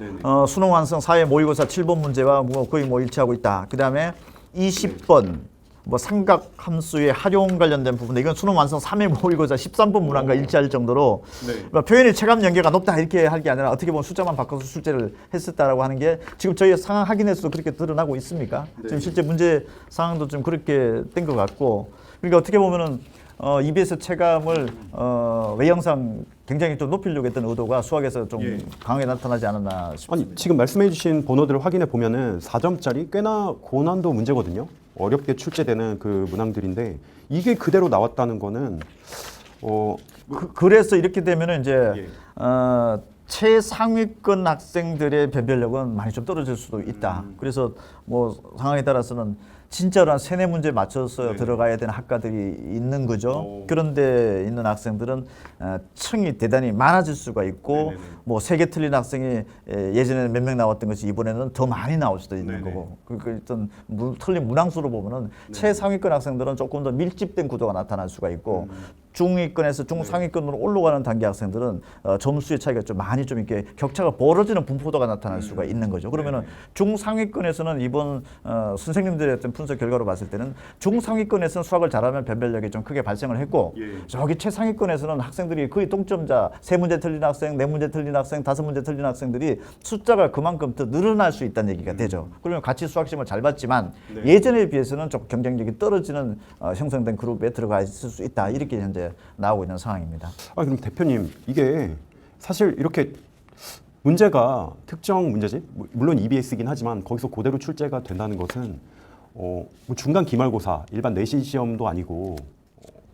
Speaker 2: 수능 완성 사회 모의고사 7번 문제와 뭐 거의 뭐 일치하고 있다. 그다음에 20번 뭐 삼각 함수의 활용 관련된 부분, 이건 수능 완성 3회 모의고사 13번 문항과 일치할 정도로 표현의 체감 연계가 높다 이렇게 할 게 아니라 어떻게 보면 숫자만 바꿔서 출제를 했었다라고 하는 게 지금 저희 상황 확인에서도 그렇게 드러나고 있습니까? 지금 실제 문제 상황도 좀 그렇게 된 것 같고, 그러니까 어떻게 보면은 EBS 체감을 외형상 굉장히 좀 높이려고 했던 의도가 수학에서 좀 강하게 나타나지 않았나 싶습니다.
Speaker 1: 아니, 지금 말씀해 주신 번호들을 확인해 보면은 4점짜리 꽤나 고난도 문제거든요. 어렵게 출제되는 그 문항들인데 이게 그대로 나왔다는 거는
Speaker 2: 그래서 이렇게 되면은 이제 최상위권 학생들의 변별력은 많이 좀 떨어질 수도 있다. 그래서 뭐 상황에 따라서는 진짜로 한 3-4문제 맞춰서 들어가야 되는 학과들이 있는 거죠. 그런데 있는 학생들은 층이 대단히 많아질 수가 있고 뭐 3개 틀린 학생이 예전에는 몇 명 나왔던 것이 이번에는 더 많이 나올 수도 있는 거고, 그 어떤 틀린 문항수로 보면은 최상위권 학생들은 조금 더 밀집된 구도가 나타날 수가 있고 중위권에서 중상위권으로 올라가는 단계 학생들은 점수의 차이가 좀 많이 좀 이렇게 격차가 벌어지는 분포도가 나타날 수가 있는 거죠. 그러면은 중상위권에서는 이번 선생님들의 어떤 분석 결과로 봤을 때는 중상위권에서는 수학을 잘하면 변별력이 좀 크게 발생을 했고 저기 최상위권에서는 학생들이 거의 동점자 3문제 틀린 학생, 4문제 틀린 학생, 5문제 틀린 학생들이 숫자가 그만큼 더 늘어날 수 있다는 얘기가 되죠. 그러면 같이 수학 시험을 잘 봤지만 예전에 비해서는 좀 경쟁력이 떨어지는 형성된 그룹에 들어가 있을 수 있다. 이렇게 현재 나오고 있는 상황입니다.
Speaker 1: 아, 그럼 대표님, 이게 사실 이렇게 문제가 특정 문제집, 물론 EBS이긴 하지만 거기서 그대로 출제가 된다는 것은 뭐 중간 기말고사, 일반 내신 시험도 아니고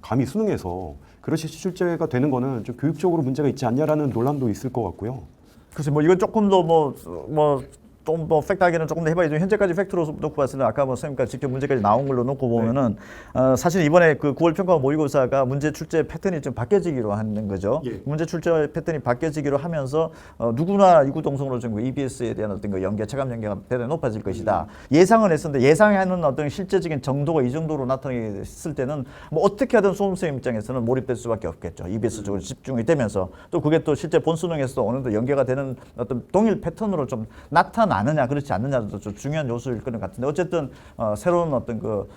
Speaker 1: 감히 수능에서 그릇이 출제가 되는 거는 좀 교육적으로 문제가 있지 않냐라는 논란도 있을 것 같고요.
Speaker 2: 글쎄 뭐 이건 조금 더 좀 팩트하기는 조금 더 해봐야죠. 현재까지 팩트로 놓고 봤을 때 아까 뭐 선생님까지 직접 문제까지 나온 걸로 놓고 보면은 사실 이번에 그 9월 평가 모의고사가 문제 출제 패턴이 좀 바뀌어지기로 하는 거죠.
Speaker 1: 예.
Speaker 2: 문제 출제 패턴이 바뀌어지기로 하면서 누구나 이구동성으로 좀 EBS에 대한 어떤 그 연계, 체감 연계가 대단히 높아질 것이다. 예상은 했었는데 예상하는 어떤 실제적인 정도가 이 정도로 나타났을 때는 뭐 어떻게 하든 수험생 입장에서는 몰입될 수밖에 없겠죠. EBS 쪽으로 집중이 되면서 또 그게 또 실제 본수능에서도 어느 정도 연계가 되는 어떤 동일 패턴으로 좀 나타나느냐 그렇지 않느냐도 좀 중요한 요소일 것 같은데 어쨌든 새로운 어떤 그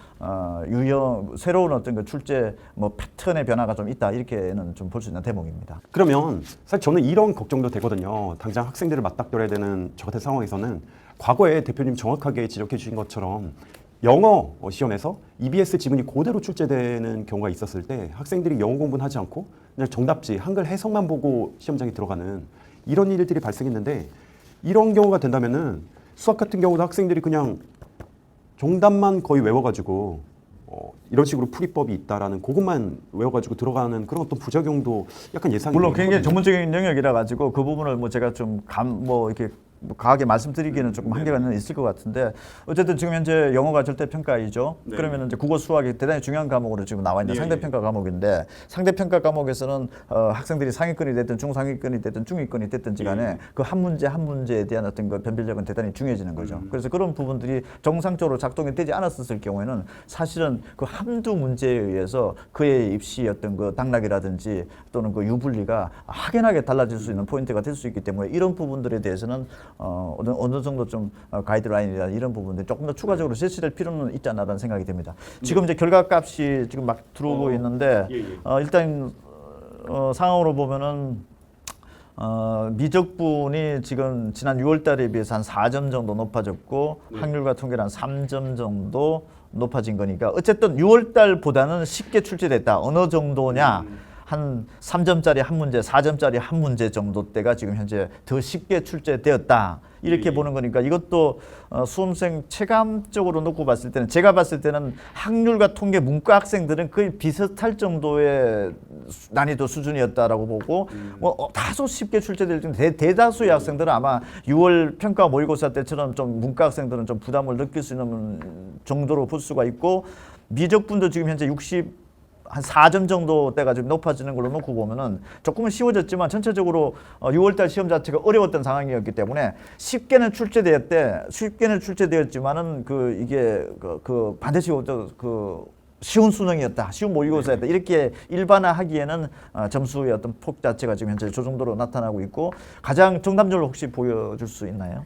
Speaker 2: 새로운 어떤 그 출제 뭐 패턴의 변화가 좀 있다 이렇게는 좀 볼 수 있는 대목입니다.
Speaker 1: 그러면 사실 저는 이런 걱정도 되거든요. 당장 학생들을 맞닥뜨려야 되는 저 같은 상황에서는 과거에 대표님 정확하게 지적해 주신 것처럼 영어 시험에서 EBS 지문이 그대로 출제되는 경우가 있었을 때 학생들이 영어 공부는 하지 않고 그냥 정답지 한글 해석만 보고 시험장에 들어가는 이런 일들이 발생했는데 이런 경우가 된다면은 수학 같은 경우도 학생들이 그냥 정답만 거의 외워가지고 이런 식으로 풀이법이 있다라는 그것만 외워가지고 들어가는 그런 어떤 부작용도 약간 예상이
Speaker 2: 물론 굉장히
Speaker 1: 되거든요.
Speaker 2: 전문적인 영역이라 가지고 그 부분을 뭐 제가 좀 이렇게 뭐 과하게 말씀드리기는 조금 한계가 있을 것 같은데 어쨌든 지금 현재 영어가 절대 평가이죠.
Speaker 1: 네.
Speaker 2: 그러면 이제 국어 수학이 대단히 중요한 과목으로 지금 나와 있는 상대 평가 과목인데 상대 평가 과목에서는 학생들이 상위권이 됐든 중상위권이 됐든 중위권이 됐든지 간에 그 한 문제 한 문제에 대한 어떤 그 변별력은 대단히 중요해지는 거죠. 그래서 그런 부분들이 정상적으로 작동이 되지 않았을 경우에는 사실은 그 한두 문제에 의해서 그의 입시 어떤 그 당락이라든지 또는 그 유불리가 확연하게 달라질 수 있는 포인트가 될 수 있기 때문에 이런 부분들에 대해서는 어느 정도 좀 가이드라인이나 이런 부분들이 조금 더 추가적으로 제시될 필요는 있지 않나라는 생각이 듭니다. 지금 이제 결과값이 지금 막 들어오고 있는데 일단 상황으로 보면은 미적분이 지금 지난 6월달에 비해서 한 4점 정도 높아졌고 확률과 통계는 한 3점 정도 높아진 거니까 어쨌든 6월달보다는 쉽게 출제됐다. 어느 정도냐? 한 3점짜리 한 문제, 4점짜리 한 문제 정도 때가 지금 현재 더 쉽게 출제되었다. 이렇게 보는 거니까 이것도 수험생 체감적으로 놓고 봤을 때는 제가 봤을 때는 학률과 통계 문과 학생들은 거의 비슷할 정도의 난이도 수준이었다라고 보고 뭐 다소 쉽게 출제될 정도 대다수의 학생들은 아마 6월 평가 모의고사 때처럼 좀 문과 학생들은 좀 부담을 느낄 수 있는 정도로 볼 수가 있고 미적분도 지금 현재 한 4점 정도 때가 좀 높아지는 걸로 놓고 보면은 조금은 쉬워졌지만 전체적으로 6월달 시험 자체가 어려웠던 상황이었기 때문에 쉽게는 출제되었지만은 이게 반드시 쉬운 수능이었다, 쉬운 모의고사였다 이렇게 일반화하기에는 점수의 어떤 폭 자체가 지금 현재 저 정도로 나타나고 있고 가장 정답률 혹시 보여줄 수 있나요?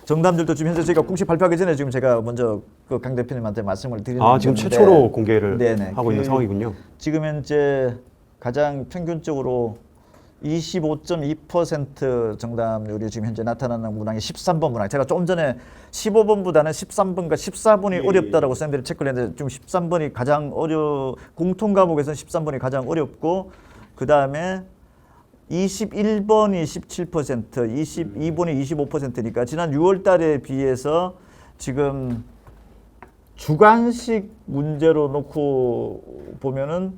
Speaker 2: 정답률도 지금 현재 저희가 공식 발표하기 전에 지금 제가 먼저 강 대표님한테 말씀을 드리는
Speaker 1: 지금
Speaker 2: 건데
Speaker 1: 최초로 공개를 하고 있는 상황이군요.
Speaker 2: 지금 현재 가장 평균적으로 25.2% 정답률이 지금 현재 나타나는 문항이 13번 문항. 제가 조금 전에 15번보다는 13번과 14번이 어렵다라고 선생님들이 체크를 했는데 지금 13번이 가장 공통 과목에서는 13번이 가장 어렵고 그 다음에 21번이 17%, 22번이 25%니까 지난 6월 달에 비해서 지금 주관식 문제로 놓고 보면은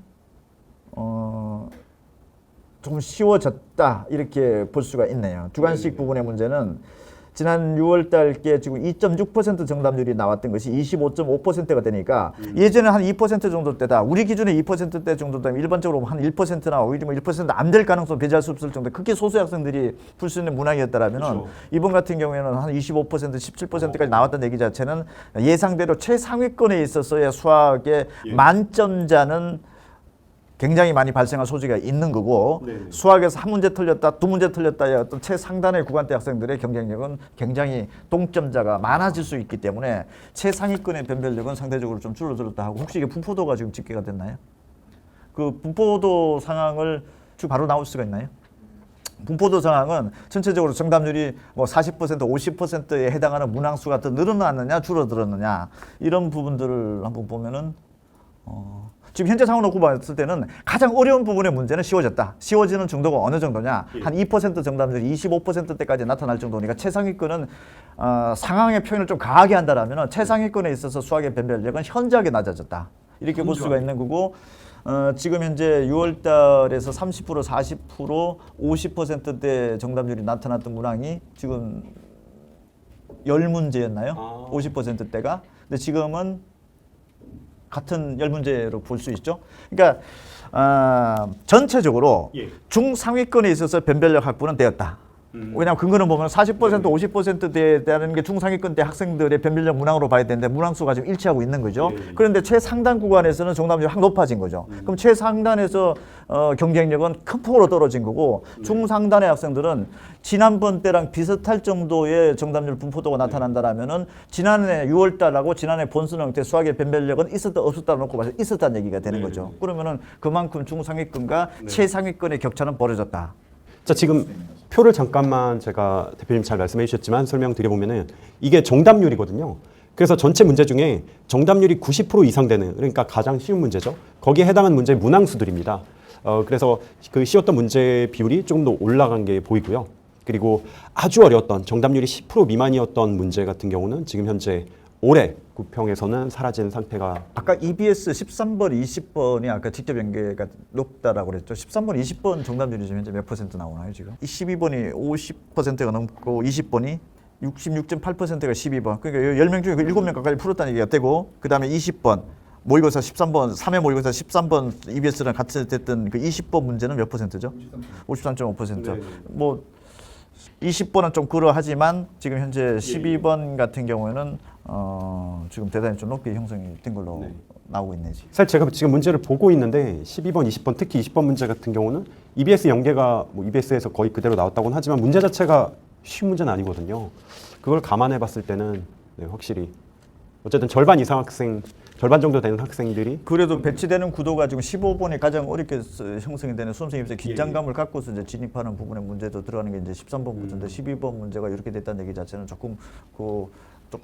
Speaker 2: 좀 쉬워졌다 이렇게 볼 수가 있네요. 주관식 부분의 문제는 지난 6월 달께 지금 2.6% 정답률이 나왔던 것이 25.5%가 되니까 예전에 한 2% 정도 때다. 우리 기준에 2%대 정도 되면 일반적으로 한 1%나 오히려 1% 안 될 가능성 배제할 수 없을 정도 크게 소수 학생들이 풀 수 있는 문항이었다라면은
Speaker 1: 그렇죠.
Speaker 2: 이번 같은 경우에는 한 25%, 17%까지 나왔던 얘기 자체는 예상대로 최상위권에 있어서의 수학의 만점자는 굉장히 많이 발생할 소지가 있는 거고 수학에서 한 문제 틀렸다, 두 문제 틀렸다의 어떤 최상단의 구간대 학생들의 경쟁력은 굉장히 동점자가 많아질 수 있기 때문에 최상위권의 변별력은 상대적으로 좀 줄어들었다 하고 혹시 이게 분포도가 지금 집계가 됐나요? 그 분포도 상황을 지금 바로 나올 수가 있나요? 분포도 상황은 전체적으로 정답률이 뭐 40%, 50%에 해당하는 문항 수가 더 늘어났느냐 줄어들었느냐 이런 부분들을 한번 보면은 지금 현재 상황 놓고 봤을 때는 가장 어려운 부분의 문제는 쉬워졌다. 쉬워지는 정도가 어느 정도냐? 한 2% 정답률이 25%대까지 나타날 정도니까 최상위권은 상황의 표현을 좀 강하게 한다라면 최상위권에 있어서 수학의 변별력은 현저하게 낮아졌다. 이렇게 볼 수가 있는 거고 지금 현재 6월 달에서 30%, 40%, 50%대 정답률이 나타났던 문항이 지금 10문제였나요? 50%대가. 근데 지금은 같은 10문제로 볼 수 있죠. 그러니까 전체적으로
Speaker 1: 예.
Speaker 2: 중상위권에 있어서 변별력 확보는 되었다. 왜냐하면 근거는 보면 40%, 50%대에 대한 게 중상위권대 학생들의 변별력 문항으로 봐야 되는데 문항 수가 지금 일치하고 있는 거죠. 그런데 최상단 구간에서는 정답률이 확 높아진 거죠. 그럼 최상단에서 경쟁력은 큰 폭으로 떨어진 거고 중상단의 학생들은 지난번 때랑 비슷할 정도의 정답률 분포도가 나타난다라면은 지난해 6월 달하고 지난해 본수능 때 수학의 변별력은 있었다 없었다 놓고 봐서 있었다는 얘기가 되는 거죠. 그러면은 그만큼 중상위권과 최상위권의 격차는 벌어졌다.
Speaker 1: 자, 지금 표를 잠깐만 제가 대표님 잘 말씀해 주셨지만 설명드려보면은 이게 정답률이거든요. 그래서 전체 문제 중에 정답률이 90% 이상 되는, 그러니까 가장 쉬운 문제죠. 거기에 해당한 문제의 문항수들입니다. 그래서 그 쉬웠던 문제 비율이 조금 더 올라간 게 보이고요. 그리고 아주 어려웠던 정답률이 10% 미만이었던 문제 같은 경우는 지금 현재 올해 구평에서는 사라진 상태가.
Speaker 2: 아까 EBS 13번, 20번이 아까 직접 연계가 높다라고 그랬죠. 13번, 20번 정답률이 지금 현재 몇 퍼센트 나오나요, 지금? 12번이 50%가 넘고 20번이 66.8%가 12번. 그러니까 10명 중에 7명 가까이 풀었다는 얘기가 되고, 그다음에 20번 모의고사 13번, 3회 모의고사 13번 EBS랑 같이 됐던 그 20번 문제는 몇 퍼센트죠? 53.5%.
Speaker 1: 네.
Speaker 2: 뭐 20번은 좀 그러하지만 지금 현재 12번 같은 경우에는 지금 대단히 좀 높게 형성이 된 걸로 나오고 있네요.
Speaker 1: 사실 제가 지금 문제를 보고 있는데 12번, 20번, 특히 20번 문제 같은 경우는 EBS 연계가 뭐 EBS에서 거의 그대로 나왔다고는 하지만 문제 자체가 쉬운 문제는 아니거든요. 그걸 감안해 봤을 때는 확실히 어쨌든 절반 이상 학생, 절반 정도 되는 학생들이
Speaker 2: 그래도 배치되는 구도가 지금 15번이 가장 어렵게 형성이 되는 수험생 입시에 긴장감을 갖고서 이제 진입하는 부분의 문제도 들어가는 게 이제 13번 문제인데 12번 문제가 이렇게 됐다는 얘기 자체는 조금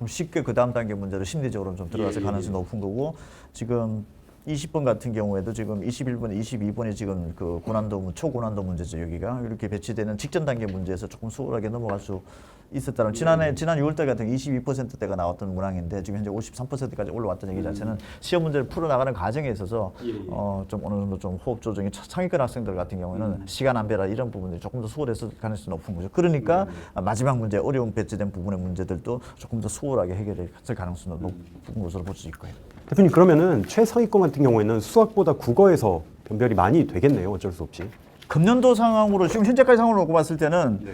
Speaker 2: 쉽게 그 다음 단계 문제로 심리적으로 좀 들어갔을 가능성이 높은 거고 지금 20번 같은 경우에도 지금 21번, 22번이 지금 그 고난도 초고난도 문제죠. 여기가 이렇게 배치되는 직전 단계 문제에서 조금 수월하게 넘어갈 수 있었다는 지난 6월달 같은 22%대가 나왔던 문항인데 지금 현재 53%까지 올라왔다는 얘기 자체는 시험 문제를 풀어 나가는 과정에 있어서 좀 어느 정도 좀 호흡 조정이 상위권 학생들 같은 경우에는 시간 안배라 이런 부분들이 조금 더 수월했을 가능성이 높은 거죠. 그러니까 마지막 문제 어려운 배치된 부분의 문제들도 조금 더 수월하게 해결했을 가능성이 높은 것으로 볼 수 있고요.
Speaker 1: 대표님 그러면은 최상위권 같은 경우에는 수학보다 국어에서 변별이 많이 되겠네요. 어쩔 수 없이.
Speaker 2: 금년도 상황으로 지금 현재까지 상황으로 놓고 봤을 때는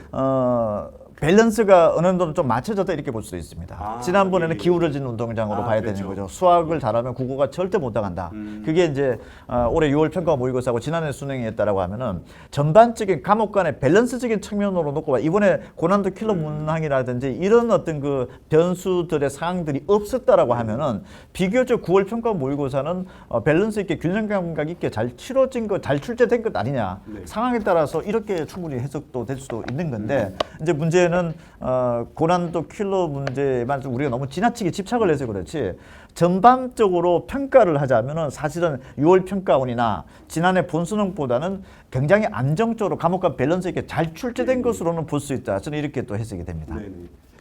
Speaker 2: 밸런스가 어느 정도 좀 맞춰졌다 이렇게 볼 수도 있습니다. 지난번에는 기울어진 운동장으로 봐야
Speaker 1: 그렇죠.
Speaker 2: 되는 거죠. 수학을 잘하면 국어가 절대 못 나간다. 그게 이제 올해 6월 평가 모의고사하고 지난해 수능이었다라고 하면은 전반적인 과목 간의 밸런스적인 측면으로 놓고 봐. 이번에 고난도 킬러 문항이라든지 이런 어떤 그 변수들의 상황들이 없었다라고 하면은 비교적 9월 평가 모의고사는 밸런스 있게 균형 감각 있게 잘 치러진 것, 잘 출제된 것 아니냐. 상황에 따라서 이렇게 충분히 해석도 될 수도 있는 건데 이제 문제는 고난도 킬러 문제만 좀 우리가 너무 지나치게 집착을 해서 그렇지 전반적으로 평가를 하자면은 사실은 6월 평가원이나 지난해 본수능보다는 굉장히 안정적으로 과목과 밸런스 있게 잘 출제된 것으로는 볼 수 있다. 저는 이렇게 또 해석이 됩니다.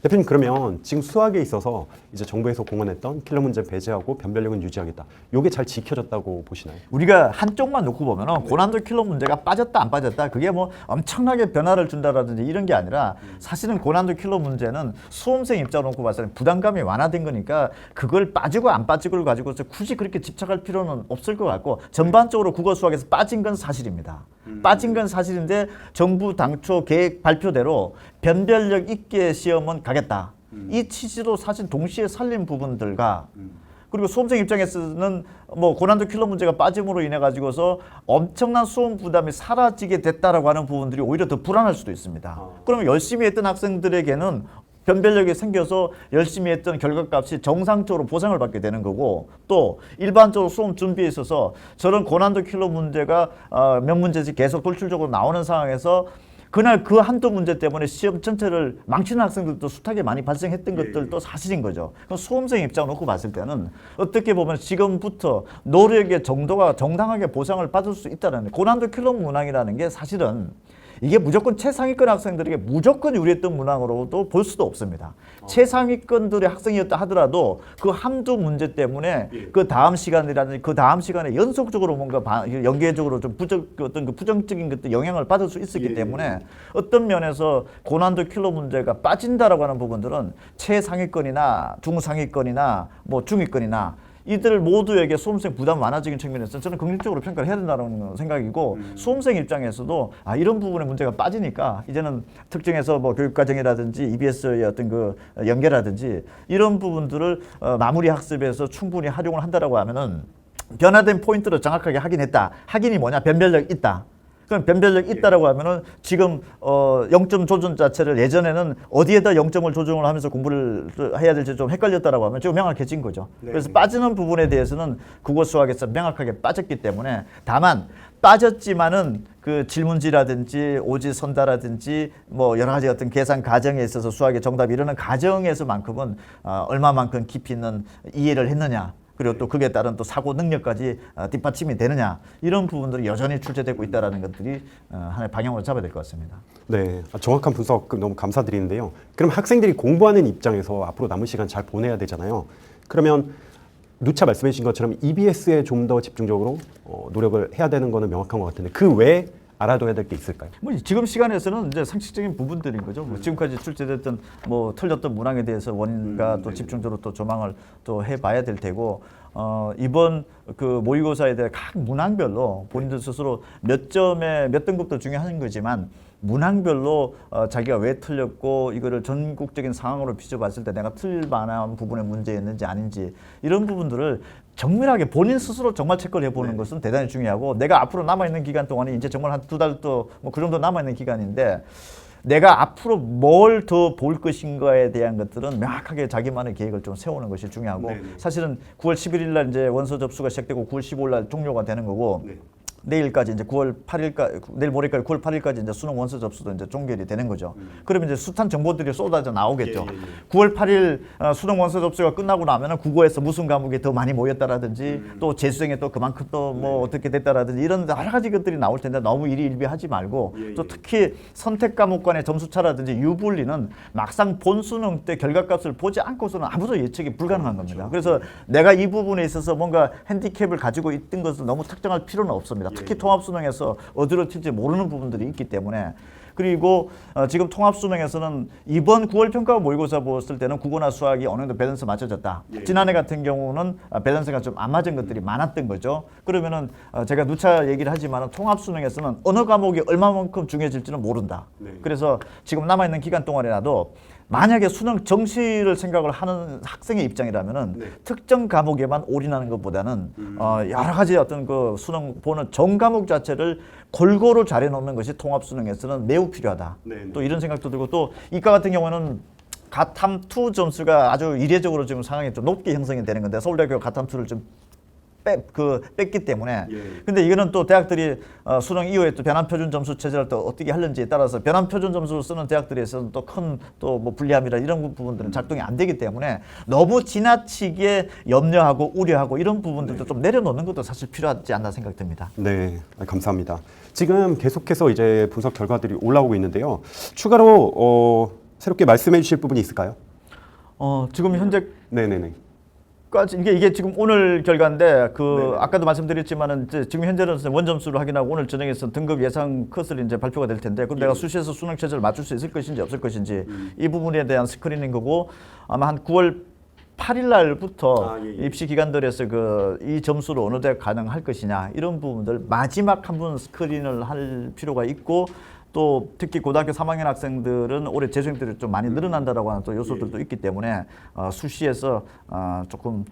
Speaker 1: 대표님 그러면 지금 수학에 있어서 이제 정부에서 공언했던 킬러 문제 배제하고 변별력은 유지하겠다. 이게 잘 지켜졌다고 보시나요?
Speaker 2: 우리가 한쪽만 놓고 보면은 고난도 킬러 문제가 빠졌다 안 빠졌다 그게 뭐 엄청나게 변화를 준다라든지 이런 게 아니라 사실은 고난도 킬러 문제는 수험생 입장으로 놓고 봤을 때 부담감이 완화된 거니까 그걸 빠지고 안 빠지고를 가지고서 굳이 그렇게 집착할 필요는 없을 것 같고 전반적으로 국어 수학에서 빠진 건 사실입니다. 빠진 건 사실인데 정부 당초 계획 발표대로 변별력 있게 시험은 가겠다. 이 취지도 사실 동시에 살린 부분들과 그리고 수험생 입장에서는 뭐 고난도 킬러 문제가 빠짐으로 인해 가지고서 엄청난 수험 부담이 사라지게 됐다라고 하는 부분들이 오히려 더 불안할 수도 있습니다. 그러면 열심히 했던 학생들에게는 변별력이 생겨서 열심히 했던 결과값이 정상적으로 보상을 받게 되는 거고 또 일반적으로 수험 준비에 있어서 저런 고난도 킬러 문제가 몇 문제씩 계속 돌출적으로 나오는 상황에서 그날 그 한두 문제 때문에 시험 전체를 망치는 학생들도 숱하게 많이 발생했던 것들도 사실인 거죠. 그럼 수험생 입장을 놓고 봤을 때는 어떻게 보면 지금부터 노력의 정도가 정당하게 보상을 받을 수 있다는 고난도 킬러 문항이라는 게 사실은 이게 무조건 최상위권 학생들에게 무조건 유리했던 문항으로도 볼 수도 없습니다. 최상위권들의 학생이었다 하더라도 그 한두 문제 때문에 그 다음 시간이라든지 그 다음 시간에 연속적으로 뭔가 연계적으로 좀 어떤 그 부정적인 것들 영향을 받을 수 있었기 때문에 어떤 면에서 고난도 킬러 문제가 빠진다라고 하는 부분들은 최상위권이나 중상위권이나 뭐 중위권이나 이들 모두에게 수험생 부담 완화적인 측면에서 저는 긍정적으로 평가를 해야 된다는 생각이고 수험생 입장에서도 이런 부분의 문제가 빠지니까 이제는 특정해서 뭐 교육과정이라든지 EBS의 어떤 그 연계라든지 이런 부분들을 마무리 학습에서 충분히 활용을 한다라고 하면은 변화된 포인트를 정확하게 확인했다. 확인이 뭐냐? 변별력 있다. 그럼 변별력 있다라고 하면은 지금 0점 조정 자체를 예전에는 어디에다 0점을 조정을 하면서 공부를 해야 될지 좀 헷갈렸다라고 하면 지금 명확해진 거죠. 그래서 빠지는 부분에 대해서는 국어 수학에서 명확하게 빠졌기 때문에 다만 빠졌지만은 그 질문지라든지 오지선다라든지 뭐 여러 가지 어떤 계산 과정에 있어서 수학의 정답이 이러는 과정에서만큼은 얼마만큼 깊이 있는 이해를 했느냐. 그리고 또 그에 따른 또 사고 능력까지 뒷받침이 되느냐 이런 부분들이 여전히 출제되고 있다는 것들이 하나의 방향으로 잡아야 될 것 같습니다.
Speaker 1: 네, 정확한 분석 너무 감사드리는데요. 그럼 학생들이 공부하는 입장에서 앞으로 남은 시간 잘 보내야 되잖아요. 그러면 누차 말씀해 주신 것처럼 EBS에 좀 더 집중적으로 노력을 해야 되는 거는 명확한 것 같은데 그 외에 알아둬야 될 게 있을까요?
Speaker 2: 뭐 지금 시간에서는 이제 상식적인 부분들인 거죠. 뭐 지금까지 출제됐던 뭐 틀렸던 문항에 대해서 원인과 또 집중적으로 또 조망을 또 해봐야 될 테고 이번 그 모의고사에 대해 각 문항별로 본인들 스스로 몇 점에 몇 등급도 중요한 거지만 문항별로 자기가 왜 틀렸고 이거를 전국적인 상황으로 비춰봤을 때 내가 틀릴 만한 부분의 문제였는지 아닌지 이런 부분들을 정밀하게 본인 스스로 정말 체크를 해보는 것은 대단히 중요하고 내가 앞으로 남아있는 기간 동안에 이제 정말 한 2달 또 뭐 그 정도 남아있는 기간인데 내가 앞으로 뭘 더 볼 것인가에 대한 것들은 명확하게 자기만의 계획을 좀 세우는 것이 중요하고 사실은 9월 11일 날 이제 원서 접수가 시작되고 9월 15일 날 종료가 되는 거고 내일까지 이제 9월 8일까지 내일 모레까지 9월 8일까지 이제 수능 원서 접수도 이제 종결이 되는 거죠. 그러면 이제 숱한 정보들이 쏟아져 나오겠죠. 9월 8일 수능 원서 접수가 끝나고 나면은 국어에서 무슨 과목이 더 많이 모였다라든지 또 재수생에 또 그만큼 또 뭐 어떻게 됐다라든지 이런 여러 가지 것들이 나올 텐데 너무 일희일비하지 말고 또 특히 선택 과목 간의 점수 차라든지 유불리는 막상 본 수능 때 결과값을 보지 않고서는 아무도 예측이 불가능한 겁니다. 그래서 내가 이 부분에 있어서 뭔가 핸디캡을 가지고 있던 것을 너무 특정할 필요는 없습니다. 특히 통합수능에서 어디로 튈지 모르는 부분들이 있기 때문에 그리고 지금 통합수능에서는 이번 9월 평가 모의고사 보았을 때는 국어나 수학이 어느 정도 밸런스 맞춰졌다. 지난해 같은 경우는 밸런스가 좀 안 맞은 것들이 많았던 거죠. 그러면은 제가 누차 얘기를 하지만 통합수능에서는 어느 과목이 얼마만큼 중요해질지는 모른다. 그래서 지금 남아있는 기간 동안이라도 만약에 수능 정시를 생각을 하는 학생의 입장이라면은 특정 과목에만 올인하는 것보다는 여러 가지 어떤 그 수능 보는 전 과목 자체를 골고루 잘 해놓는 것이 통합 수능에서는 매우 필요하다. 또 이런 생각도 들고 또 이과 같은 경우는 가탐2 점수가 아주 이례적으로 지금 상황이 좀 높게 형성이 되는 건데 서울대학교 가탐2를 좀 뺐기 때문에 근데 이거는 또 대학들이 수능 이후에 또 변환표준 점수 체제를 또 어떻게 하는지에 따라서 변환표준 점수를 쓰는 대학들에서는 또 큰 또 뭐 불리함이라 이런 부분들은 작동이 안 되기 때문에 너무 지나치게 염려하고 우려하고 이런 부분들도 좀 내려놓는 것도 사실 필요하지 않나 생각됩니다.
Speaker 1: 네, 감사합니다. 지금 계속해서 이제 분석 결과들이 올라오고 있는데요. 추가로 새롭게 말씀해 주실 부분이 있을까요?
Speaker 2: 지금 현재
Speaker 1: 네네네.
Speaker 2: 이게 지금 오늘 결과인데 아까도 말씀드렸지만은 이제 지금 현재는 원점수를 확인하고 오늘 저녁에서 등급 예상 컷을 이제 발표가 될 텐데 그럼 내가 수시에서 수능 체제를 맞출 수 있을 것인지 없을 것인지 이 부분에 대한 스크리닝 거고 아마 한 9월 8일 날부터 입시 기관들에서 이 점수를 어느 대 가능할 것이냐 이런 부분들 마지막 한 번 스크린을 할 필요가 있고 또 특히 고등학교 3학년 학생들은 올해 재수생들이 좀 많이 늘어난다라고 하는 또 요소들도 있기 때문에 수시에서 조금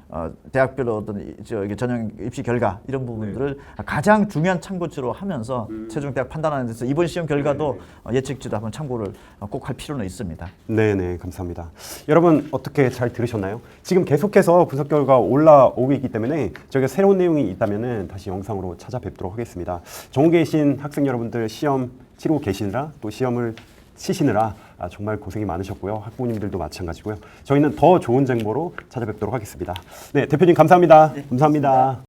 Speaker 2: 대학별로 어떤 전형 입시 결과 이런 부분들을 가장 중요한 참고치로 하면서 최종 대학 판단하는 데서 이번 시험 결과도 예측치도 한번 참고를 꼭 할 필요는 있습니다.
Speaker 1: 네네, 감사합니다. 여러분 어떻게 잘 들으셨나요? 지금 계속해서 분석 결과 올라오고 있기 때문에 저희가 새로운 내용이 있다면은 다시 영상으로 찾아뵙도록 하겠습니다. 전국에 계신 학생 여러분들 시험 치르고 계시느라 또 시험을 치시느라 정말 고생이 많으셨고요. 학부모님들도 마찬가지고요. 저희는 더 좋은 정보로 찾아뵙도록 하겠습니다. 네, 대표님 감사합니다. 감사합니다.